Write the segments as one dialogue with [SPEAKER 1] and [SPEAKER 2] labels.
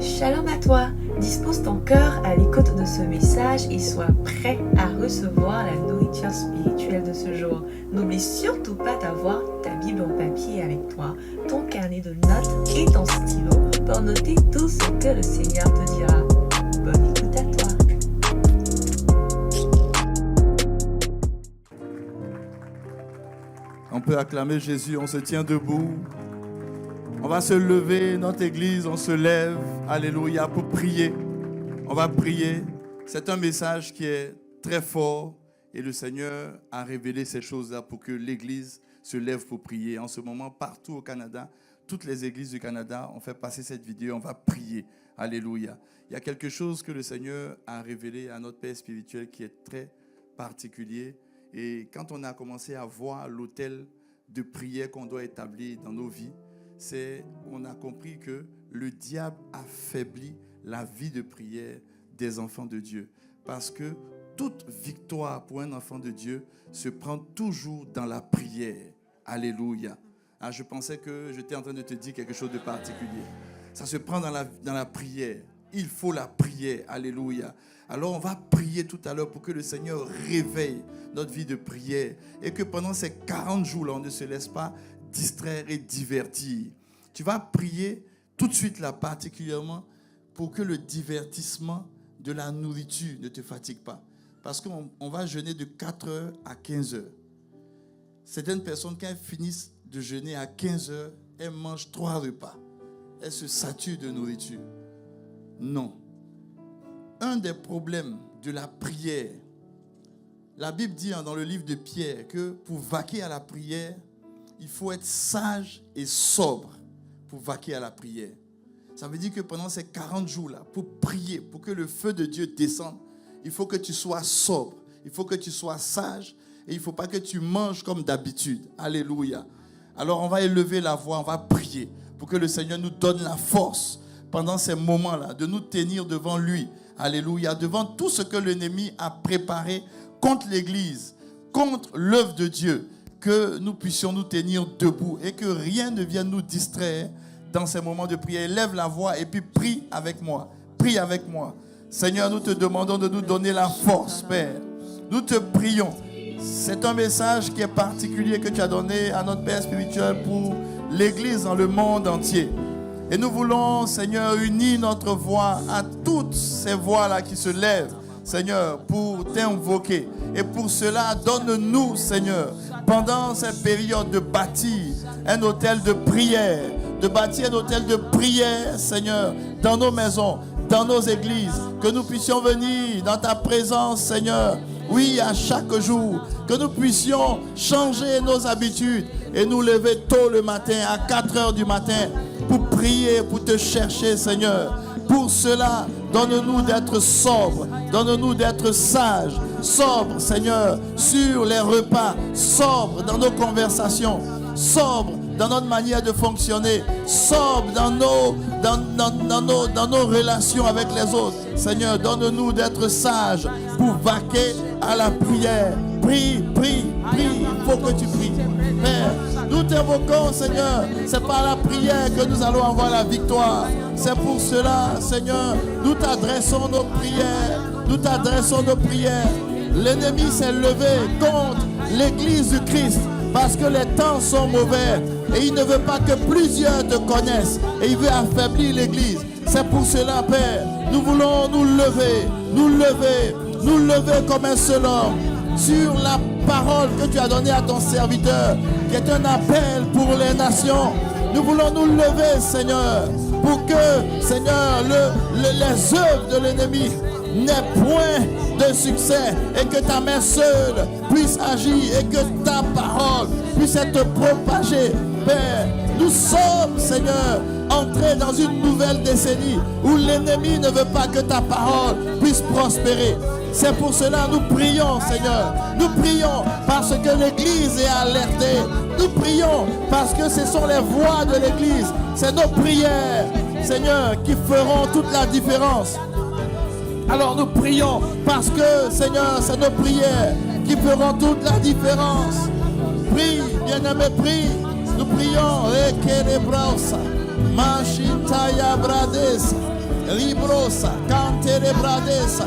[SPEAKER 1] Shalom à toi, dispose ton cœur à l'écoute de ce message et sois prêt à recevoir la nourriture spirituelle de ce jour. N'oublie surtout pas d'avoir ta Bible en papier avec toi, ton carnet de notes et ton stylo pour noter tout ce que le Seigneur te dira. Bonne écoute à toi.
[SPEAKER 2] On peut acclamer Jésus, on se tient debout. On va se lever, notre église, on se lève, alléluia, pour prier. On va prier. C'est un message qui est très fort et le Seigneur a révélé ces choses-là pour que l'église se lève pour prier. En ce moment, partout au Canada, toutes les églises du Canada ont fait passer cette vidéo, on va prier. Alléluia. Il y a quelque chose que le Seigneur a révélé à notre Père spirituel qui est très particulier. Et quand on a commencé à voir l'autel de prière qu'on doit établir dans nos vies, on a compris que le diable affaiblit la vie de prière des enfants de Dieu. Parce que toute victoire pour un enfant de Dieu se prend toujours dans la prière. Alléluia. Ah, je pensais que j'étais en train de te dire quelque chose de particulier. Ça se prend dans la prière. Il faut la prière. Alléluia. Alors on va prier tout à l'heure pour que le Seigneur réveille notre vie de prière et que pendant ces 40 jours-là, on ne se laisse pas distraire et divertir. Tu vas prier tout de suite là, particulièrement pour que le divertissement de la nourriture ne te fatigue pas. Parce qu'on va jeûner de 4h à 15h. Certaines personnes, quand elles finissent de jeûner à 15h, elles mangent 3 repas. Elles se saturent de nourriture. Non. Un des problèmes de la prière, la Bible dit dans le livre de Pierre que pour vaquer à la prière, il faut être sage et sobre pour vaquer à la prière. Ça veut dire que pendant ces 40 jours-là, pour prier, pour que le feu de Dieu descende, il faut que tu sois sobre, il faut que tu sois sage et il ne faut pas que tu manges comme d'habitude. Alléluia. Alors on va élever la voix, on va prier pour que le Seigneur nous donne la force pendant ces moments-là de nous tenir devant lui. Alléluia. Devant tout ce que l'ennemi a préparé contre l'Église, contre l'œuvre de Dieu, que nous puissions nous tenir debout et que rien ne vienne nous distraire dans ces moments de prière. Lève la voix et puis prie avec moi. Prie avec moi. Seigneur, nous te demandons de nous donner la force, Père. Nous te prions. C'est un message qui est particulier que tu as donné à notre Père spirituel pour l'Église dans le monde entier. Et nous voulons, Seigneur, unir notre voix à toutes ces voix-là qui se lèvent, Seigneur, pour t'invoquer. Et pour cela, donne-nous, Seigneur, pendant cette période de bâtir un hôtel de prière, de bâtir un hôtel de prière, Seigneur, dans nos maisons, dans nos églises, que nous puissions venir dans ta présence, Seigneur, oui, à chaque jour, que nous puissions changer nos habitudes et nous lever tôt le matin, à 4 heures du matin, pour prier, pour te chercher, Seigneur. Pour cela, donne-nous d'être sobres, donne-nous d'être sages, sobres, Seigneur, sur les repas, sobres dans nos conversations, sobres dans notre manière de fonctionner, sobres dans nos relations avec les autres. Seigneur, donne-nous d'être sages pour vaquer à la prière. Prie, prie, prie, il faut que tu pries. Père, nous t'invoquons, Seigneur. C'est par la prière que nous allons avoir la victoire. C'est pour cela, Seigneur, nous t'adressons nos prières. Nous t'adressons nos prières. L'ennemi s'est levé contre l'Église du Christ parce que les temps sont mauvais et il ne veut pas que plusieurs te connaissent et il veut affaiblir l'Église. C'est pour cela, Père, nous voulons nous lever comme un seul homme sur la parole que tu as donnée à ton serviteur, qui est un appel pour les nations. Nous voulons nous lever, Seigneur, pour que, Seigneur, les œuvres de l'ennemi n'aient point de succès et que ta main seule puisse agir et que ta parole puisse être propagée. Père, nous sommes, Seigneur, entrés dans une nouvelle décennie où l'ennemi ne veut pas que ta parole puisse prospérer. C'est pour cela que nous prions, Seigneur. Nous prions parce que l'Église est alertée. Nous prions parce que ce sont les voix de l'Église. C'est nos prières, Seigneur, qui feront toute la différence. Alors nous prions parce que, Seigneur, c'est nos prières qui feront toute la différence. Prie, bien-aimé, prie. Nous prions. Mashitaya Brades. librosa, cantere bradesa,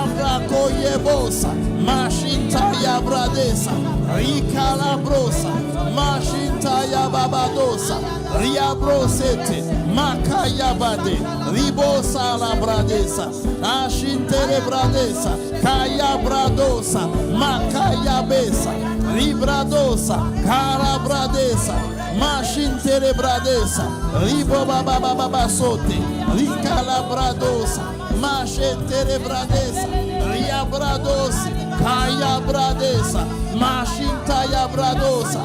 [SPEAKER 2] abracoyebosa, machinta ya bradesa, ricalabrosa, machinta ya babadosa, riabrosete, macayabade, ribosa la bradesa, achintere bradesa, cayabradosa, macayabesa, libradosa, carabradesa, machintere bradesa, ribobabababasote, ricalabradosa, machintere bradesa, riabradosi, cayabradesa, machinta bradosa,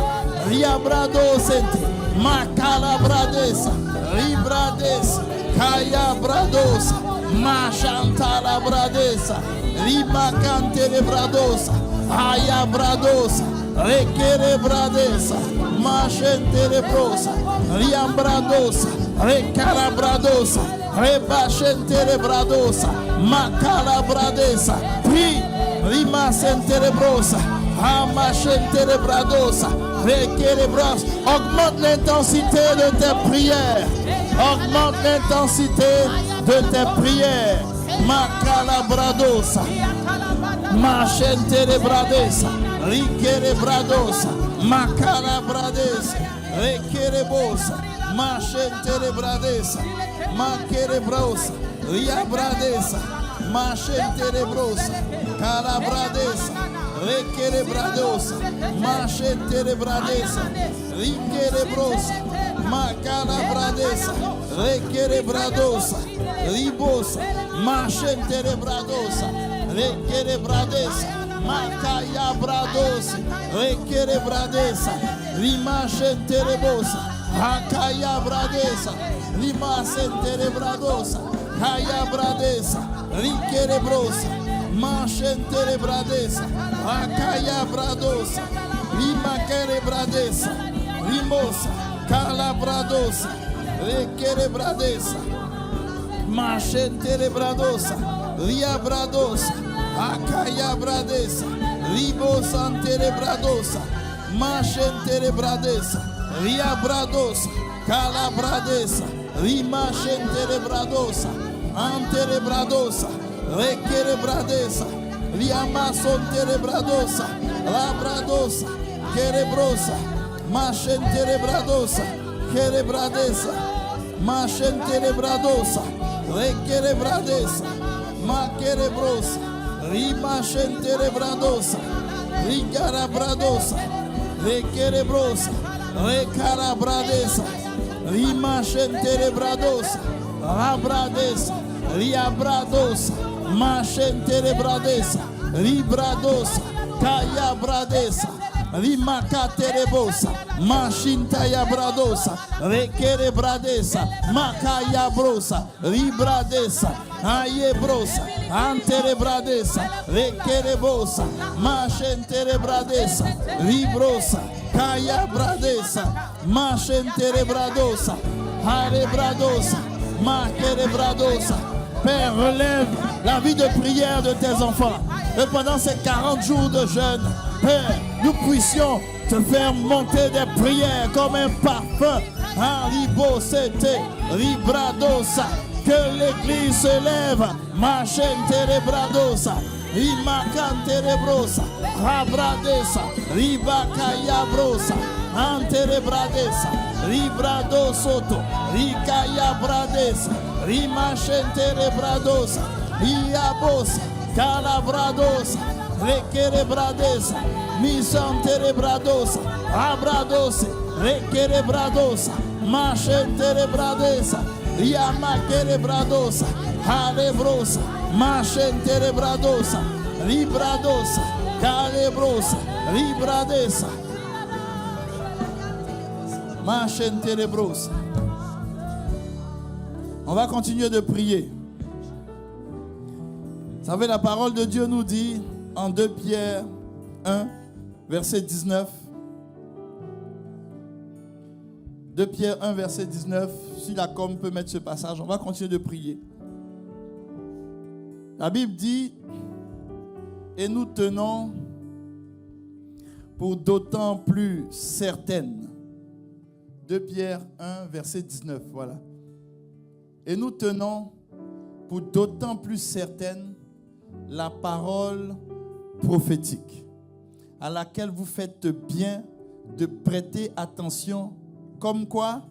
[SPEAKER 2] riabradosete, macalabradesa, ribradesa, cayabradosa, machantala bradesa, rimacantere bradosa, ayabradosa, requere bradesa, machentere brosa, riambradosa, recalabradosa, rebachentere bradosa, macalabradesa, pri, rimacentere brosa, amachentere bradosa, requere bros. Augmente l'intensité de tes prières. Augmente l'intensité de tes prières. Macalabradosa, machentere bradesa, riquere bradosa, macalabradesa, requere bosa, machentere bradesa, macere brosa, riabradesa, machentere brosa, calabradesa, requere bradosa, machentere bradesa, riquere brosa, macalabradesa, requere bradosa, ribosa, machentere bradosa, requere bradesa, macaya bradosa, requere bradesa, rimachentere bosa, acaya bradesa, rimacentere bradosa, caya bradesa, riquere brosa, machentere bradesa, acaya bradosa, rimacere bradesa, rimosa, calabradosa, requere bradesa, machentere bradosa, riabradosa, acaya bradesa, ribosantere bradosa, machentere bradesa, riabradosa, calabradesa, rimachentere bradosa, antere bradosa, requere bradesa, riamasontere bradosa, labradosa, querebrosa, machentere bradosa, querebradesa, machentere bradosa, requere bradesa, maquerebrosa, rimachentere bradosa, rigarabradosa, requerebrosa, recarabradesa, rimachentere bradosa, rabradesa, riabradosa, machentere bradesa, ribradosa, cayabradesa, rimacaterebosa, machintaya bradosa, requere bradesa, macayabrosa, ribradesa, ayebrosa, antere bradesa, requerebosa, machentere bradesa, ribrosa, cayabradesa, machentere bradosa, arebradosa, maquerebradosa. Père, relève la vie de prière de tes enfants. Et pendant ces 40 jours de jeûne, Père, nous puissions te faire monter des prières comme un parfum. Ribosete, ribradosa, que l'Église se lève. Machente bradosa, rimacante rebrosa, rabradesa, ribacayabrosa, anterebradesa, ribradosoto, ricayabradesa, rimachente rebradosa, iabosa, calabradosa, requerebradesa, misanterebradosa, abradose, requerebradosa, machenterebradesa, riamaquerebradosa, alebrosa, machenterebradosa, libradosa, calebrosa, libradesa, machenterebrosa. On va continuer de prier. Vous savez, la parole de Dieu nous dit en 2 Pierre 1, verset 19. 2 Pierre 1, verset 19. Si la com peut mettre ce passage, on va continuer de prier. La Bible dit, et nous tenons pour d'autant plus certaines. 2 Pierre 1, verset 19. Voilà. Et nous tenons pour d'autant plus certaine la parole prophétique, à laquelle vous faites bien de prêter attention, comme quoi?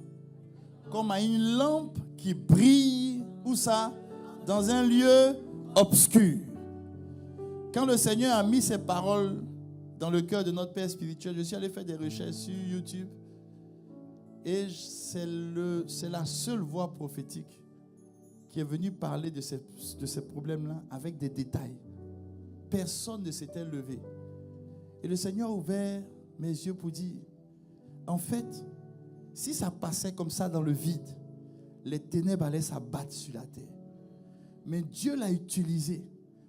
[SPEAKER 2] Comme à une lampe qui brille, où ça? Dans un lieu obscur. Quand le Seigneur a mis ces paroles dans le cœur de notre Père spirituel, je suis allé faire des recherches sur YouTube et c'est la seule voix prophétique qui est venue parler de ces problèmes-là avec des détails. Personne ne s'était levé. Et le Seigneur a ouvert mes yeux pour dire, en fait, si ça passait comme ça dans le vide, les ténèbres allaient s'abattre sur la terre. Mais Dieu l'a utilisé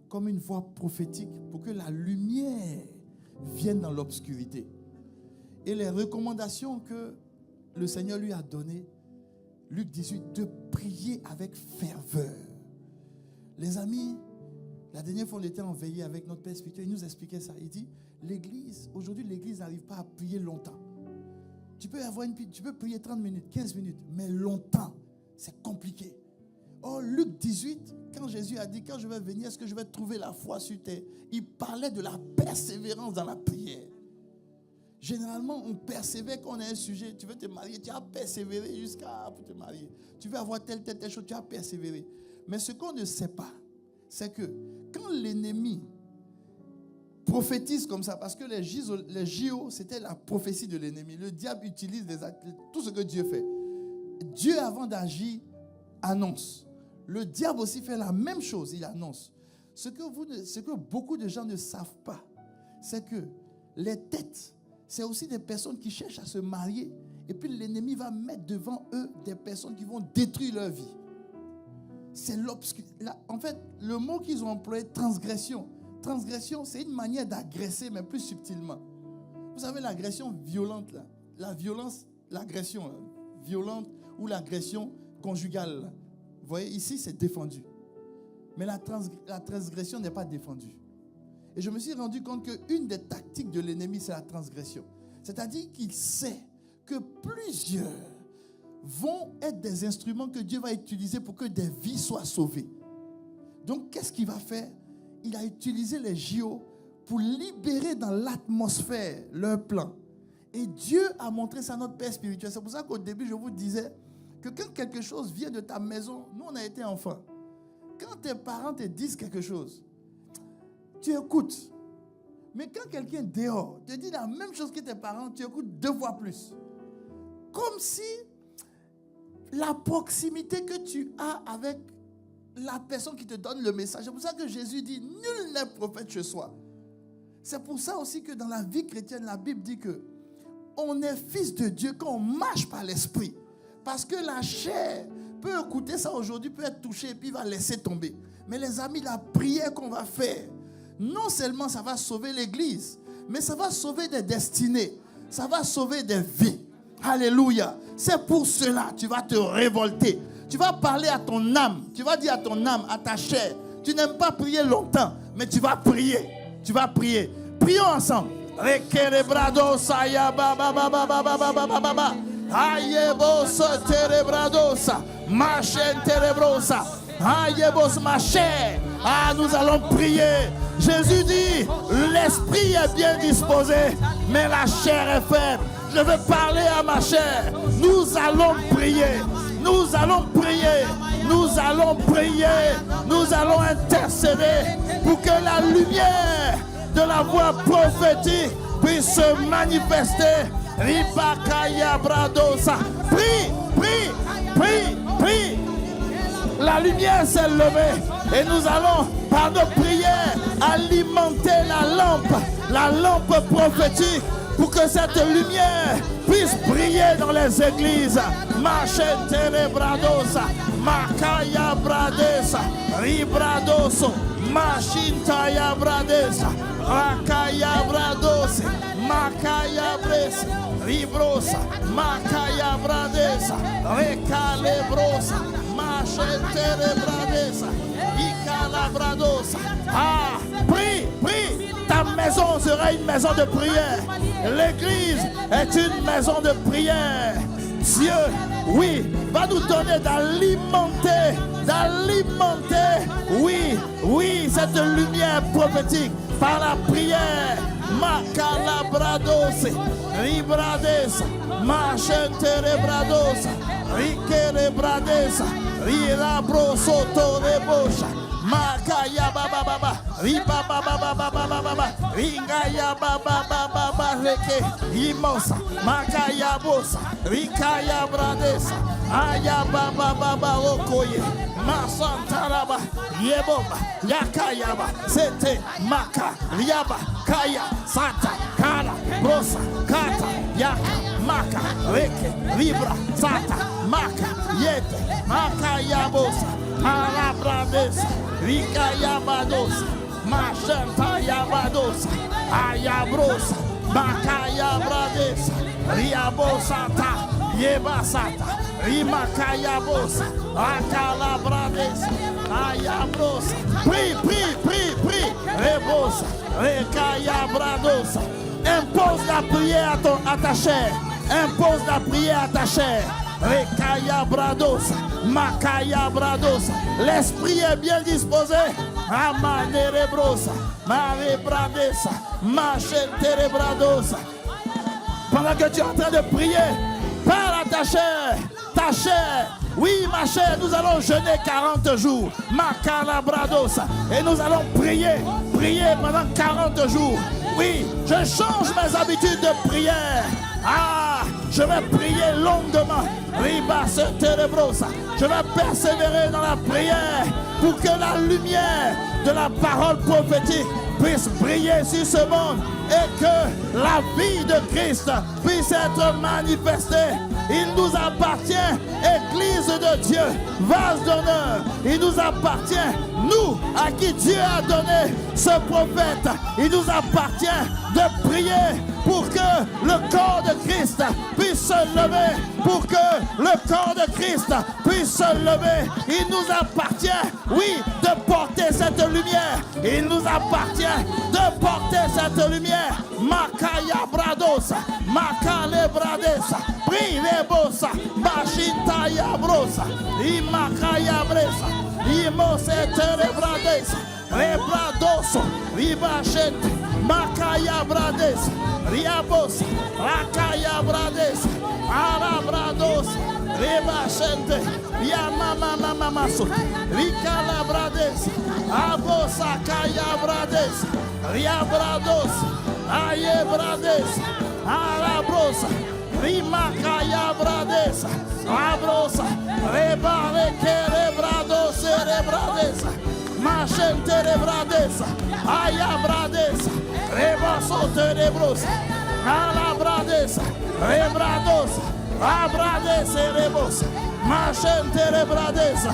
[SPEAKER 2] comme une voix prophétique pour que la lumière vienne dans l'obscurité. Et les recommandations que le Seigneur lui a données, Luc 18, de prier avec ferveur. Les amis, la dernière fois on était en veillée avec notre Père spirituel, il nous expliquait ça. Il dit, aujourd'hui l'église n'arrive pas à prier longtemps. Tu peux prier 30 minutes, 15 minutes, mais longtemps, c'est compliqué. Oh, Luc 18, quand Jésus a dit, quand je vais venir, est-ce que je vais trouver la foi sur terre? Il parlait de la persévérance dans la prière. Généralement, on persévère quand on a un sujet. Tu veux te marier, tu as persévéré jusqu'à pour te marier. Tu veux avoir telle chose, tu as persévéré. Mais ce qu'on ne sait pas, c'est que quand l'ennemi prophétise comme ça, parce que les JO, c'était la prophétie de l'ennemi. Le diable utilise tout ce que Dieu fait. Dieu, avant d'agir, annonce. Le diable aussi fait la même chose, il annonce. Ce que beaucoup de gens ne savent pas, c'est que les têtes, c'est aussi des personnes qui cherchent à se marier. Et puis l'ennemi va mettre devant eux des personnes qui vont détruire leur vie. C'est l'obscurité. En fait, le mot qu'ils ont employé, transgression. Transgression, c'est une manière d'agresser, mais plus subtilement. Vous savez, l'agression violente, là, la violence, l'agression là, violente ou l'agression conjugale. Là. Vous voyez, ici, c'est défendu. Mais la transgression n'est pas défendue. Et je me suis rendu compte qu'une des tactiques de l'ennemi, c'est la transgression. C'est-à-dire qu'il sait que plusieurs vont être des instruments que Dieu va utiliser pour que des vies soient sauvées. Donc, qu'est-ce qu'il va faire? Il a utilisé les JO pour libérer dans l'atmosphère leur plan. Et Dieu a montré ça à notre Père spirituel. C'est pour ça qu'au début, je vous disais que quand quelque chose vient de ta maison, nous, on a été enfants. Quand tes parents te disent quelque chose, tu écoutes. Mais quand quelqu'un dehors te dit la même chose que tes parents, tu écoutes 2 fois plus. Comme si la proximité que tu as avec la personne qui te donne le message. C'est pour ça que Jésus dit, nul n'est prophète chez soi. C'est pour ça aussi que dans la vie chrétienne, la Bible dit que on est fils de Dieu quand on marche par l'esprit. Parce que la chair peut écouter ça aujourd'hui, peut être touchée et puis va laisser tomber. Mais les amis, la prière qu'on va faire, non seulement ça va sauver l'église, mais ça va sauver des destinées. Ça va sauver des vies. Alléluia. C'est pour cela que tu vas te révolter. Tu vas parler à ton âme. Tu vas dire à ton âme, à ta chair. Tu n'aimes pas prier longtemps, mais tu vas prier. Tu vas prier. Prions ensemble. Ah, nous allons prier. Jésus dit, l'esprit est bien disposé, mais la chair est faible. Je veux parler à ma chair. Nous allons prier. Nous allons prier. Nous allons prier. Nous allons intercéder pour que la lumière de la voix prophétique puisse se manifester. Ribakaya Bradosa. Prie, prie, prie, prie. La lumière s'est levée et nous allons, par nos prières, alimenter la lampe prophétique pour que cette lumière puisse briller dans les églises. Machentere Bradosa, Makaya Bradesa, Ribradoso, Machintaya Bradesa, Rakaya Bradose, Makaya Bresa, Ribrosa, Makaya Bradesa, Recalebrosa, Machentere Bradesa, Icala Bradosa. Ah, prie, prie. Ta maison sera une maison de prière. L'église est une maison de prière. Dieu, oui, va nous donner d'alimenter pris cette lumière prophétique par la prière. Macalabrados, Ribrades, Machenterebrados, Rikerebrades, Rilabrosoto Rebosha. Makaya baba baba, riba baba baba baba baba, ringaya baba baba baba reke, imosa, makaya bosa, rikaya bradesa, aya baba baba okoye, masantaraba, yeboba, yakayaba, sete, maka, riaba, kaya, sata, kala, brosa, kata, yaka, maka, reke, libra, sata, maka, yete, makaya bosa, alabradesa. Rika yabadosa, machanta yabadosa, ayabrosa, makaya bradesa, riabosata, yebasata, rimakayabosa, akalabradesa, ayabrosa, pri, rebosa, rekayabradosa. Impose la prière à ta chair, impose la prière à ta chair. Rekaya bradosa, makaya bradosa. L'esprit est bien disposé. Amanere brosa, mare bradesa, machentere bradosa. Pendant que tu es en train de prier, parle à ta chair, ta chair. Oui, ma chère, nous allons jeûner 40 jours. Makala bradosa. Et nous allons prier pendant 40 jours. Oui, je change mes habitudes de prière. Ah, je vais prier longuement. Je vais persévérer dans la prière pour que la lumière de la parole prophétique puisse briller sur ce monde et que la vie de Christ puisse être manifestée. Il nous appartient, Église de Dieu, vase d'honneur. Il nous appartient, nous, à qui Dieu a donné ce prophète. Il nous appartient de prier pour que le corps de Christ puisse se lever. Pour que le corps de Christ puisse se lever. Il nous appartient, oui, de porter cette lumière. Il nous appartient de porter cette lumière. Makaya bradosa, makale bradesa, prilebosa, bashintaya brosa, imakaya bresa, imosetere bradesa, rebradoso, ribachete, makaya bradesa, riabosa, rakaya bradesa, arabradosa, ribachete, yamama mamaso, rikala bradesa, abosa kaya bradesa, riabradosa, aye bradesa, arabrosa, rimakaya bradesa, abrosa, rebare kerebradose rebradesa, machente rebradesa, aya bradesa, rebasote rebrosa, alabradesa, rebradosa, abradese rebosa, machente rebradesa,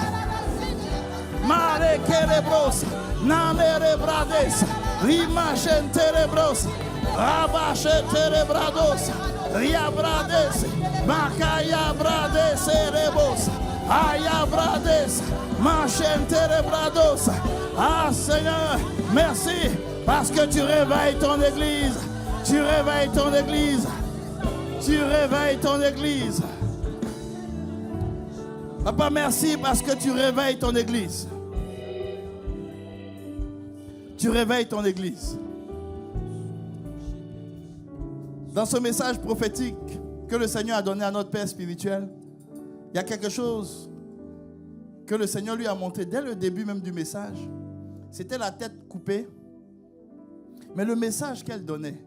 [SPEAKER 2] mare kerebrosa, nane rebradesa, rimachente rebrosa, abachete rebradosa, riabradese, makaya bradese rebosa, ayabrades, machente rebradosa. Ah Seigneur, merci parce que tu réveilles ton église. Tu réveilles ton église. Tu réveilles ton église. Papa, merci parce que tu réveilles ton église. Tu réveilles ton église. Dans ce message prophétique que le Seigneur a donné à notre Père spirituel, il y a quelque chose que le Seigneur lui a montré dès le début même du message. C'était la tête coupée. Mais le message qu'elle donnait,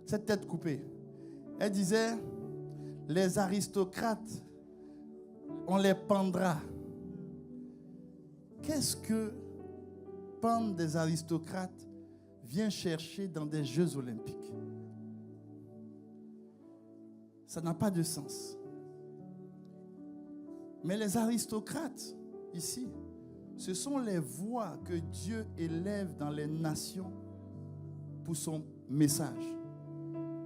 [SPEAKER 2] cette tête coupée, elle disait, les aristocrates, on les pendra. Qu'est-ce que pendre des aristocrates vient chercher dans des Jeux olympiques? Ça n'a pas de sens. Mais les aristocrates, ici, ce sont les voix que Dieu élève dans les nations pour son message.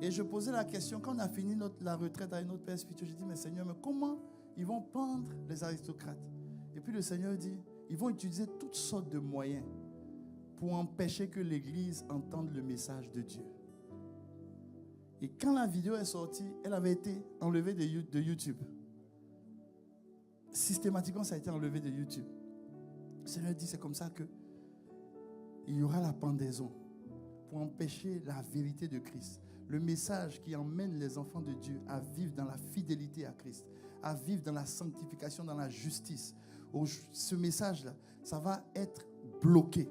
[SPEAKER 2] Et je posais la question, quand on a fini la retraite avec notre Père spirituel, j'ai dit, mais Seigneur, mais comment ils vont pendre les aristocrates? Et puis le Seigneur dit, ils vont utiliser toutes sortes de moyens pour empêcher que l'Église entende le message de Dieu. Et quand la vidéo est sortie, elle avait été enlevée de YouTube. Systématiquement, ça a été enlevé de YouTube. Le Seigneur dit, c'est comme ça que il y aura la pendaison pour empêcher la vérité de Christ. Le message qui emmène les enfants de Dieu à vivre dans la fidélité à Christ, à vivre dans la sanctification, dans la justice. Ce message-là, ça va être bloqué.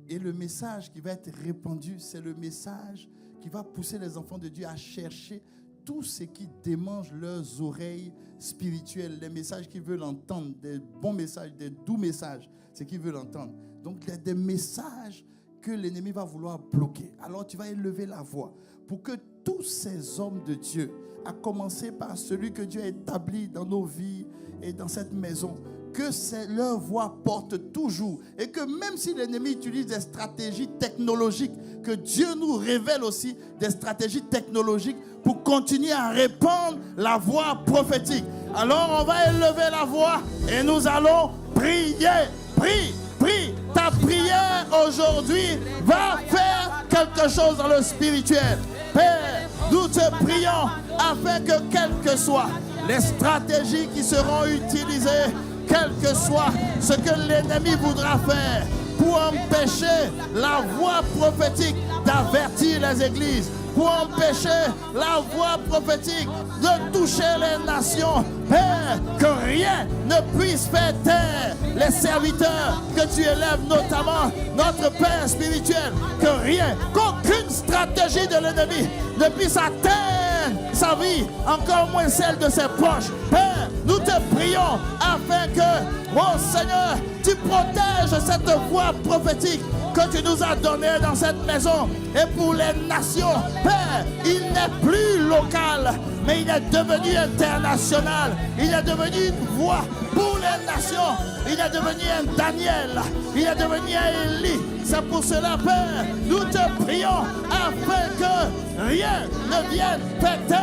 [SPEAKER 2] Et le message qui va être répandu, c'est le message qui va pousser les enfants de Dieu à chercher tout ce qui démange leurs oreilles spirituelles, les messages qu'ils veulent entendre, des bons messages, des doux messages, ce qu'ils veulent entendre. Donc, il y a des messages que l'ennemi va vouloir bloquer. Alors, tu vas élever la voix pour que tous ces hommes de Dieu, à commencer par celui que Dieu a établi dans nos vies et dans cette maison, que leur voix porte toujours. Et que même si l'ennemi utilise des stratégies technologiques, que Dieu nous révèle aussi des stratégies technologiques pour continuer à répandre la voix prophétique. Alors on va élever la voix et nous allons prier. Prie, prie. Ta prière aujourd'hui va faire quelque chose dans le spirituel. Père, nous te prions afin que quelles que soient les stratégies qui seront utilisées, quel que soit ce que l'ennemi voudra faire pour empêcher la voix prophétique d'avertir les églises, pour empêcher la voix prophétique de toucher les nations. Père, que rien ne puisse faire taire les serviteurs que tu élèves, notamment notre Père spirituel, que rien, qu'aucune stratégie de l'ennemi ne puisse atteindre sa vie, encore moins celle de ses proches. Père, nous te prions afin que, oh Seigneur, tu protèges cette voix prophétique que tu nous as donnée dans cette maison. Et pour les nations, Père, il n'est plus local, mais il est devenu international. Il est devenu une voix pour les nations. Il est devenu un Daniel. Il est devenu un Élie. C'est pour cela, Père, nous te prions afin que rien ne vienne péter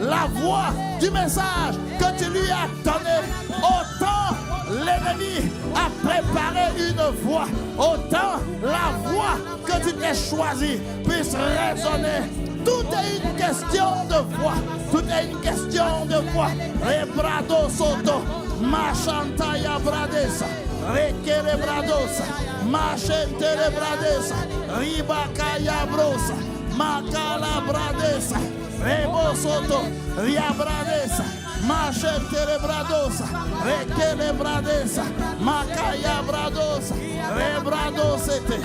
[SPEAKER 2] la voix du message que tu lui as donné. Autant l'ennemi a préparé une voix, autant la voix que tu t'es choisie puisse résonner. Tout est une question de voix. Tout est une question de voix. Rebrado soto, machantaya bradesa, rekele bradosa, machentere bradesa, ribakaya brosa, makala bradesa, rebo soto, riabradesa, machentere bradosa, rekele bradesa, makaya bradosa, rebradosete,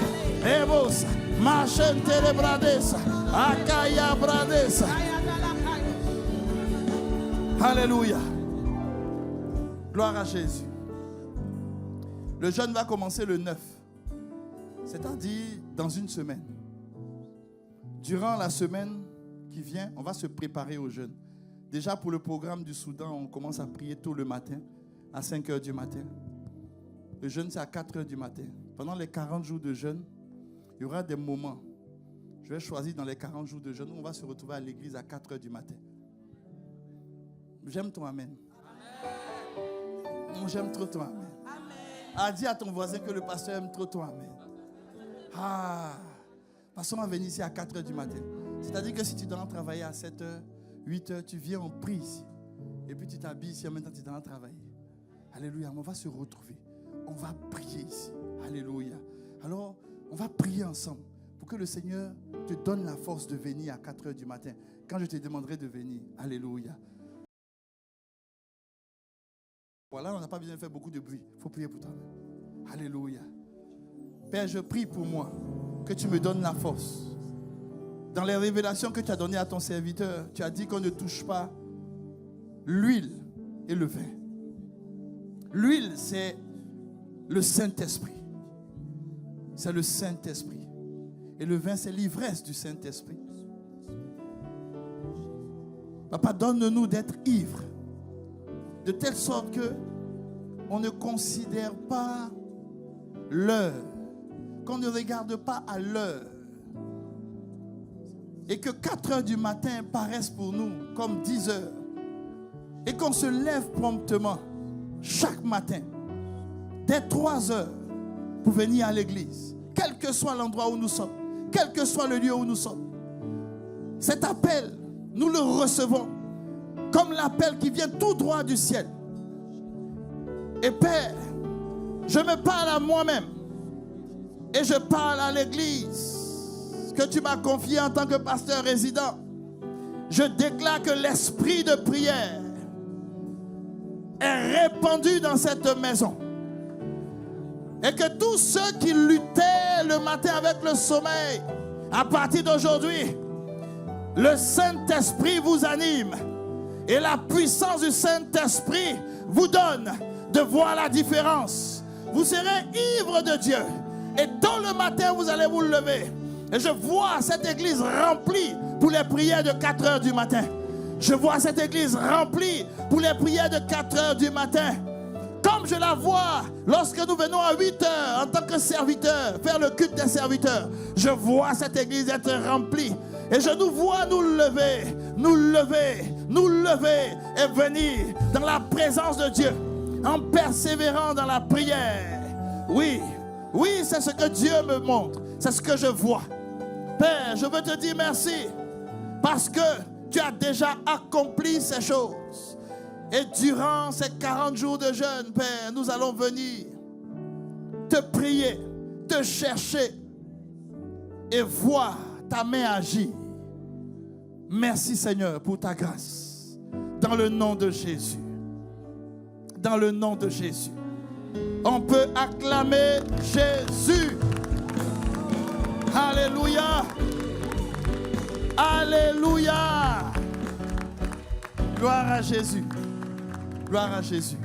[SPEAKER 2] rebosa, machentere bradesa, akaya bradesa. Alléluia. Gloire à Jésus. Le jeûne va commencer le 9, c'est-à-dire dans une semaine. Durant la semaine qui vient, on va se préparer au jeûne. Déjà pour le programme du Soudan, on commence à prier tôt le matin, à 5 h du matin. Le jeûne, c'est à 4 h du matin. Pendant les 40 jours de jeûne, il y aura des moments. Je vais choisir dans les 40 jours de jeûne où on va se retrouver à l'église à 4 h du matin. J'aime ton amen. Amen. J'aime trop ton amen. Ah, dis à ton voisin que le pasteur aime trop ton amen. Ah, pasteur va venir ici à 4 h du matin. C'est-à-dire que si tu dois travailler à 7 h, 8 h, tu viens, on prie ici. Et puis tu t'habilles ici en même temps tu dois travailler. Alléluia, on va se retrouver. On va prier ici. Alléluia. Alors, on va prier ensemble pour que le Seigneur te donne la force de venir à 4 h du matin. Quand je te demanderai de venir. Alléluia. Voilà, on n'a pas besoin de faire beaucoup de bruit. Il faut prier pour toi. Alléluia. Père, je prie pour moi que tu me donnes la force. Dans les révélations que tu as données à ton serviteur, tu as dit qu'on ne touche pas l'huile et le vin. L'huile, c'est le Saint-Esprit. C'est le Saint-Esprit. Et le vin, c'est l'ivresse du Saint-Esprit. Papa, donne-nous d'être ivres. De telle sorte que on ne considère pas l'heure, qu'on ne regarde pas à l'heure, et que 4 h du matin paraissent pour nous comme 10 h, et qu'on se lève promptement chaque matin dès 3 h pour venir à l'église, quel que soit l'endroit où nous sommes, quel que soit le lieu où nous sommes. Cet appel, nous le recevons comme l'appel qui vient tout droit du ciel. Et Père, je me parle à moi-même Et je parle à l'église que tu m'as confiée en tant que pasteur résident. Je déclare que l'esprit de prière est répandu dans cette maison. Et que tous ceux qui luttaient le matin avec le sommeil, à partir d'aujourd'hui, le Saint-Esprit vous anime. Et la puissance du Saint-Esprit vous donne de voir la différence. Vous serez ivres de Dieu. Et tôt le matin, vous allez vous lever. Et je vois cette église remplie pour les prières de 4 heures du matin. Je vois cette église remplie pour les prières de 4 heures du matin. Comme je la vois lorsque nous venons à 8 heures en tant que serviteurs, faire le culte des serviteurs. Je vois cette église être remplie. Et je nous vois nous lever, nous lever, nous lever et venir dans la présence de Dieu en persévérant dans la prière. Oui, oui, c'est ce que Dieu me montre. C'est ce que je vois. Père, je veux te dire merci parce que tu as déjà accompli ces choses. Et durant ces 40 jours de jeûne, Père, nous allons venir te prier, te chercher et voir ta main agir. Merci Seigneur pour ta grâce. Dans le nom de Jésus. Dans le nom de Jésus. On peut acclamer Jésus. Alléluia. Alléluia. Gloire à Jésus. Gloire à Jésus.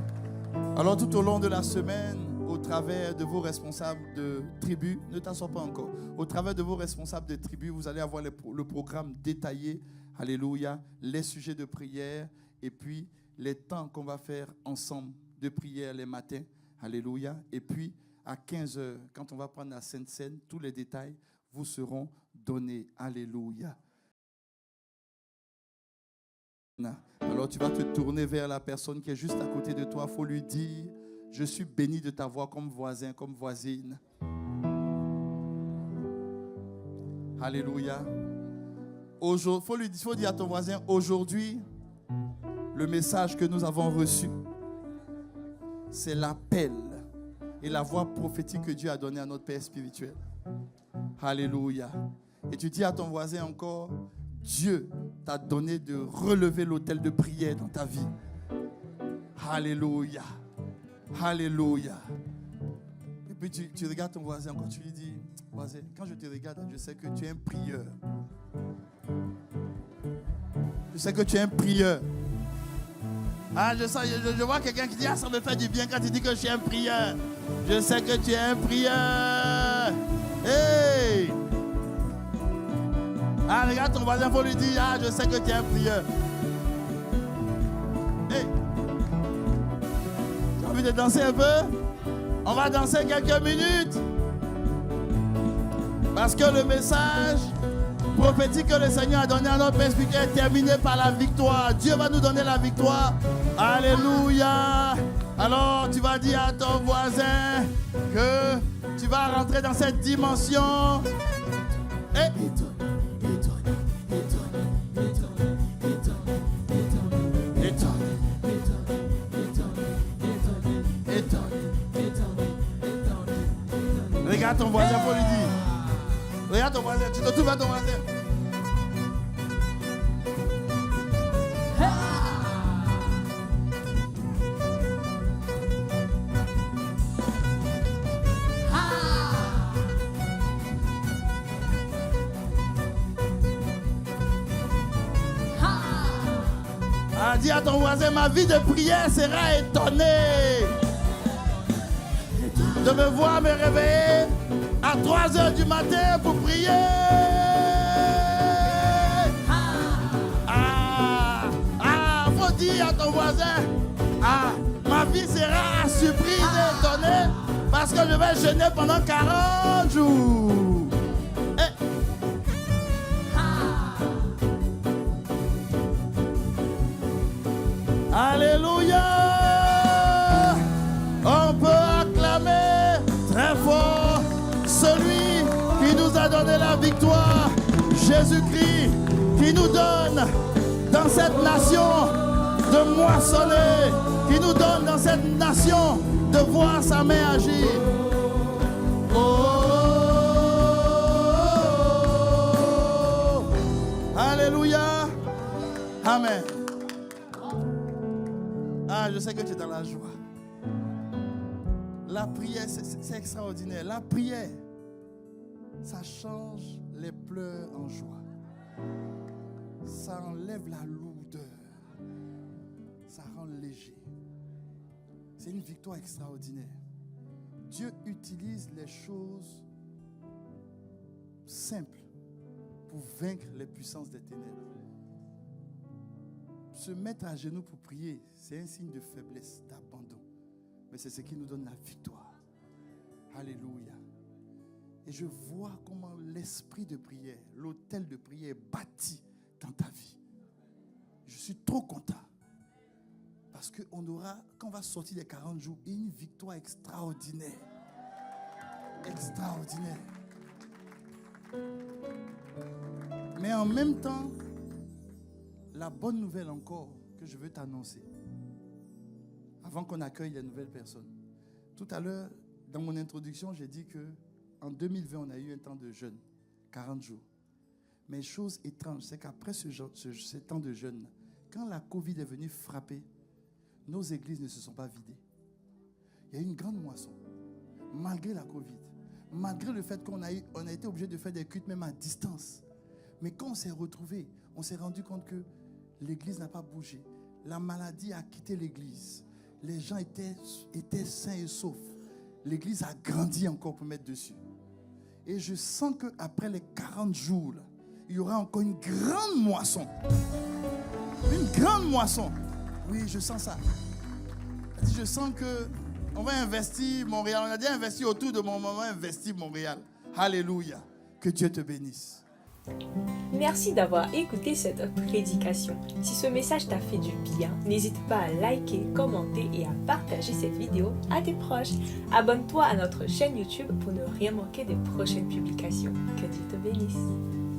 [SPEAKER 2] Alors tout au long de la semaine, au travers de vos responsables de tribu, ne t'assois pas encore, au travers de vos responsables de tribu, vous allez avoir le programme détaillé, alléluia, les sujets de prière et puis les temps qu'on va faire ensemble de prière les matins, alléluia, et puis à 15 heures, quand on va prendre la Sainte Seine, tous les détails vous seront donnés, alléluia. Alors tu vas te tourner vers la personne qui est juste à côté de toi. Il faut lui dire, je suis béni de t'avoir comme voisin, comme voisine. Alléluia. Il faut dire à ton voisin, aujourd'hui, le message que nous avons reçu, c'est l'appel et la voix prophétique que Dieu a donnée à notre Père spirituel. Alléluia. Et tu dis à ton voisin encore, Dieu t'a donné de relever l'autel de prière dans ta vie. Alléluia. Alléluia. Et puis tu regardes ton voisin encore, tu lui dis, voisin, quand je te regarde, je sais que tu es un prieur. Je sais que tu es un prieur. Ah, je vois quelqu'un qui dit, ah, ça me fait du bien quand tu dis que je suis un prieur. Je sais que tu es un prieur. Hey! Ah, regarde ton voisin, il faut lui dire, ah, je sais que tu es un prieur. Hey! Tu as envie de danser un peu? On va danser quelques minutes. Parce que le message prophétique que le Seigneur a donné à notre Père spirituel est terminé par la victoire. Dieu va nous donner la victoire. Alléluia. Alors, tu vas dire à ton voisin que tu vas rentrer dans cette dimension. Et regarde ton voisin, faut lui dire. Regarde ton voisin, tu te tournes vers ton voisin. Ah, dis à ton voisin, ma vie de prière sera étonnée de me voir me réveiller à 3 heures du matin pour prier. Faut dire à ton voisin, ma vie sera surprise et étonnée parce que je vais jeûner pendant 40 jours. Alléluia. On peut acclamer très fort celui qui nous a donné la victoire, Jésus-Christ, qui nous donne dans cette nation de moissonner, qui nous donne dans cette nation de voir sa main agir. Oh. Amen. Ah, je sais que tu es dans la joie. La prière, c'est extraordinaire. La prière, ça change les pleurs en joie. Ça enlève la lourdeur. Ça rend léger. C'est une victoire extraordinaire. Dieu utilise les choses simples pour vaincre les puissances des ténèbres. Se mettre à genoux pour prier, c'est un signe de faiblesse, d'abandon. Mais c'est ce qui nous donne la victoire. Alléluia. Et je vois comment l'esprit de prière, l'autel de prière est bâti dans ta vie. Je suis trop content. Parce qu'on aura, quand on va sortir des 40 jours, une victoire extraordinaire. Extraordinaire. Mais en même temps, la bonne nouvelle encore que je veux t'annoncer, avant qu'on accueille les nouvelles personnes. Tout à l'heure, dans mon introduction, j'ai dit qu'en 2020, on a eu un temps de jeûne, 40 jours. Mais chose étrange, c'est qu'après ce temps de jeûne, quand la Covid est venue frapper, nos églises ne se sont pas vidées. Il y a eu une grande moisson, malgré la Covid, malgré le fait qu'on a été obligé de faire des cultes même à distance. Mais quand on s'est retrouvés, on s'est rendu compte que l'église n'a pas bougé. La maladie a quitté l'église. Les gens étaient sains et saufs. L'église a grandi encore pour mettre dessus. Et je sens qu'après les 40 jours, là, il y aura encore une grande moisson. Une grande moisson. Oui, je sens ça. Je sens qu'on va investir Montréal. On a déjà investi autour de mon moment, investir Montréal. Alléluia. Que Dieu te bénisse.
[SPEAKER 1] Merci d'avoir écouté cette prédication. Si ce message t'a fait du bien, n'hésite pas à liker, commenter et à partager cette vidéo à tes proches. Abonne-toi à notre chaîne YouTube pour ne rien manquer des prochaines publications. Que Dieu te bénisse.